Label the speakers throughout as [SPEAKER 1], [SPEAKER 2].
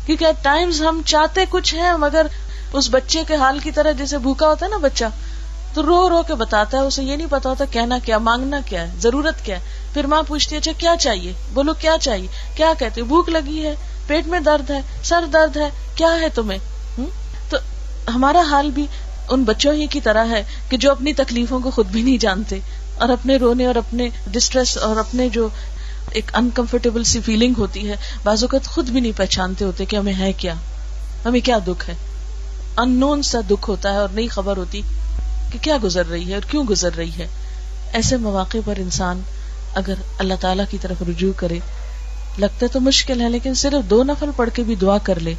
[SPEAKER 1] کیونکہ at Times ہم چاہتے کچھ ہیں مگر اس بچے کے حال کی طرح، جیسے بھوکا ہوتا ہے نا بچہ تو رو رو کے بتاتا ہے، اسے یہ نہیں پتا ہوتا کہنا کیا، مانگنا کیا ہے، ضرورت کیا ہے. پھر ماں پوچھتی ہے اچھا کیا چاہیے، بولو کیا چاہیے، کیا کہتے ہو، بھوک لگی ہے، پیٹ میں درد ہے، سر درد ہے، کیا ہے تمہیں. تو ہمارا حال بھی ان بچوں ہی کی طرح ہے کہ جو اپنی تکلیفوں کو خود بھی نہیں جانتے اور اپنے رونے اور اپنے ڈسٹریس اور اپنے جو ایک انکمفرٹیبل سی فیلنگ ہوتی ہے بعض اوقات خود بھی نہیں پہچانتے ہوتے کہ ہمیں ہے کیا، ہمیں کیا دکھ ہے. ان نون سا دکھ ہوتا ہے اور نہیں خبر ہوتی کہ کیا گزر رہی ہے اور کیوں گزر رہی ہے. ایسے مواقع پر انسان اگر اللہ تعالیٰ کی طرف رجوع کرے، لگتا ہے تو مشکل ہے لیکن صرف 2 نفل پڑھ کے بھی دعا کر لے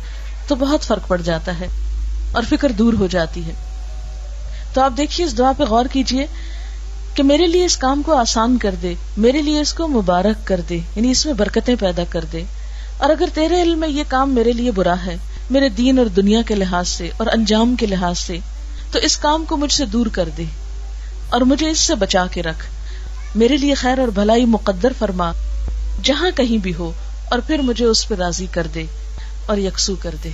[SPEAKER 1] تو بہت فرق پڑ جاتا ہے اور فکر دور ہو جاتی ہے. تو آپ دیکھیے اس دعا پہ غور کیجئے کہ میرے لیے اس کام کو آسان کر دے، میرے لیے اس کو مبارک کر دے، یعنی اس میں برکتیں پیدا کر دے. اور اگر تیرے علم میں یہ کام میرے لیے برا ہے، میرے دین اور دنیا کے لحاظ سے اور انجام کے لحاظ سے، تو اس کام کو مجھ سے دور کر دے اور مجھے اس سے بچا کے رکھ. میرے لیے خیر اور بھلائی مقدر فرما جہاں کہیں بھی ہو، اور پھر مجھے اس پہ راضی کر دے اور یکسو کر دے.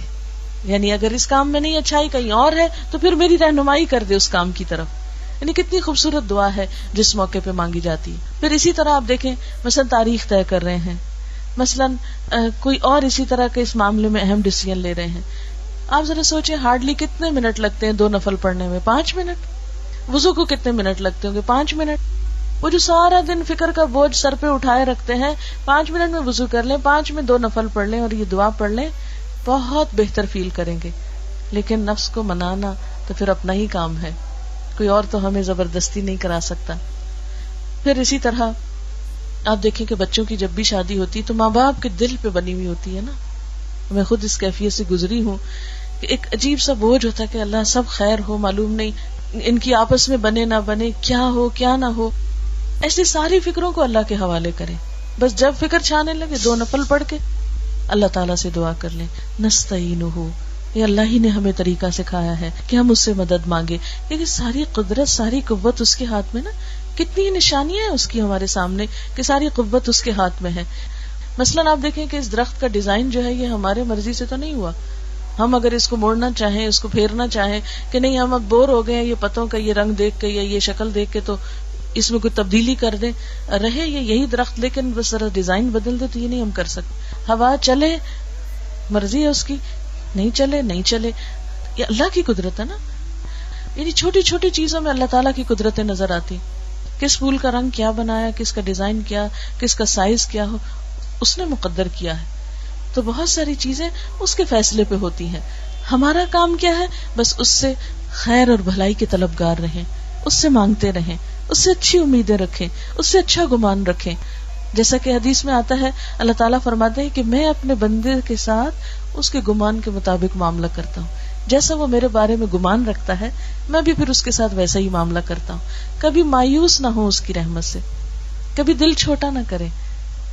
[SPEAKER 1] یعنی اگر اس کام میں نہیں اچھائی کہیں اور ہے تو پھر میری رہنمائی کر دے اس کام کی طرف. یعنی کتنی خوبصورت دعا ہے جس موقع پہ مانگی جاتی ہے. پھر اسی طرح آپ دیکھیں مثلا تاریخ طے کر رہے ہیں، مثلا کوئی اور اسی طرح کے اس معاملے میں اہم ڈیسیژن لے رہے ہیں. آپ ذرا سوچیں ہارڈلی کتنے منٹ لگتے ہیں 2 نفل پڑھنے میں؟ 5 منٹ. وضو کو کتنے منٹ لگتے ہوں گے؟ 5 منٹ. وہ جو سارا دن فکر کا بوجھ سر پہ اٹھائے رکھتے ہیں، 5 منٹ میں وضو کر لیں، 5 میں 2 نفل پڑھ لیں اور یہ دعا پڑھ لیں، بہت بہتر فیل کریں گے. لیکن نفس کو منانا تو پھر اپنا ہی کام ہے، کوئی اور تو ہمیں زبردستی نہیں کرا سکتا. پھر اسی طرح آپ دیکھیں کہ بچوں کی جب بھی شادی ہوتی تو ماں باپ کے دل پہ بنی ہوئی ہوتی ہے نا. میں خود اس کیفیت سے گزری ہوں کہ ایک عجیب سا بوجھ ہوتا ہے کہ اللہ سب خیر ہو، معلوم نہیں ان کی آپس میں بنے نہ بنے، کیا ہو کیا نہ ہو. ایسی ساری فکروں کو اللہ کے حوالے کریں. بس جب فکر چھانے لگے 2 نفل پڑھ کے اللہ تعالیٰ سے دعا کر لیں. نستعینہ، یہ اللہ ہی نے ہمیں طریقہ سکھایا ہے کہ ہم اس سے مدد مانگے، کیونکہ ساری قدرت ساری قوت اس کے ہاتھ میں نا. کتنی نشانیاں ہیں اس کی ہمارے سامنے کہ ساری قوت اس کے ہاتھ میں ہے. مثلاً آپ دیکھیں کہ اس درخت کا ڈیزائن جو ہے یہ ہمارے مرضی سے تو نہیں ہوا. ہم اگر اس کو موڑنا چاہیں، اس کو پھیرنا چاہیں کہ نہیں ہم اب بور ہو گئے ہیں یہ پتوں کا یہ رنگ دیکھ کے یا یہ شکل دیکھ کے تو اس میں کوئی تبدیلی کر دیں، رہے یہ یہی درخت لیکن بس ذرا ڈیزائن بدل دے، تو یہ نہیں ہم کر سکتے. ہوا چلے مرضی ہے اس کی، نہیں چلے نہیں چلے، یہ اللہ کی قدرت ہے نا. یعنی چھوٹی چھوٹی چیزوں میں اللہ تعالیٰ کی قدرتیں نظر آتی. کس پھول کا رنگ کیا بنایا، کس کا ڈیزائن کیا، کس کا سائز کیا ہو، اس نے مقدر کیا ہے. تو بہت ساری چیزیں اس کے فیصلے پہ ہوتی ہیں. ہمارا کام کیا ہے؟ بس اس سے خیر اور بھلائی کے طلبگار رہیں، اس سے مانگتے رہیں، اس سے اچھی امیدیں رکھیں، اس سے اچھا گمان رکھیں. جیسا کہ حدیث میں آتا ہے اللہ تعالیٰ فرماتے ہیں کہ میں اپنے بندے کے ساتھ اس کے گمان کے مطابق معاملہ کرتا ہوں. جیسا وہ میرے بارے میں گمان رکھتا ہے میں بھی پھر اس کے ساتھ ویسا ہی معاملہ کرتا ہوں. کبھی مایوس نہ ہو اس کی رحمت سے، کبھی دل چھوٹا نہ کرے،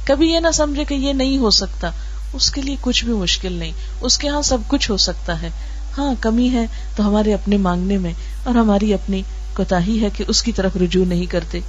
[SPEAKER 1] کبھی یہ نہ سمجھے کہ یہ نہیں ہو سکتا. اس کے لیے کچھ بھی مشکل نہیں، اس کے ہاں سب کچھ ہو سکتا ہے. ہاں کمی ہے تو ہمارے اپنے مانگنے میں اور ہماری اپنی کوتاہی ہے کہ اس کی طرف رجوع نہیں کرتے.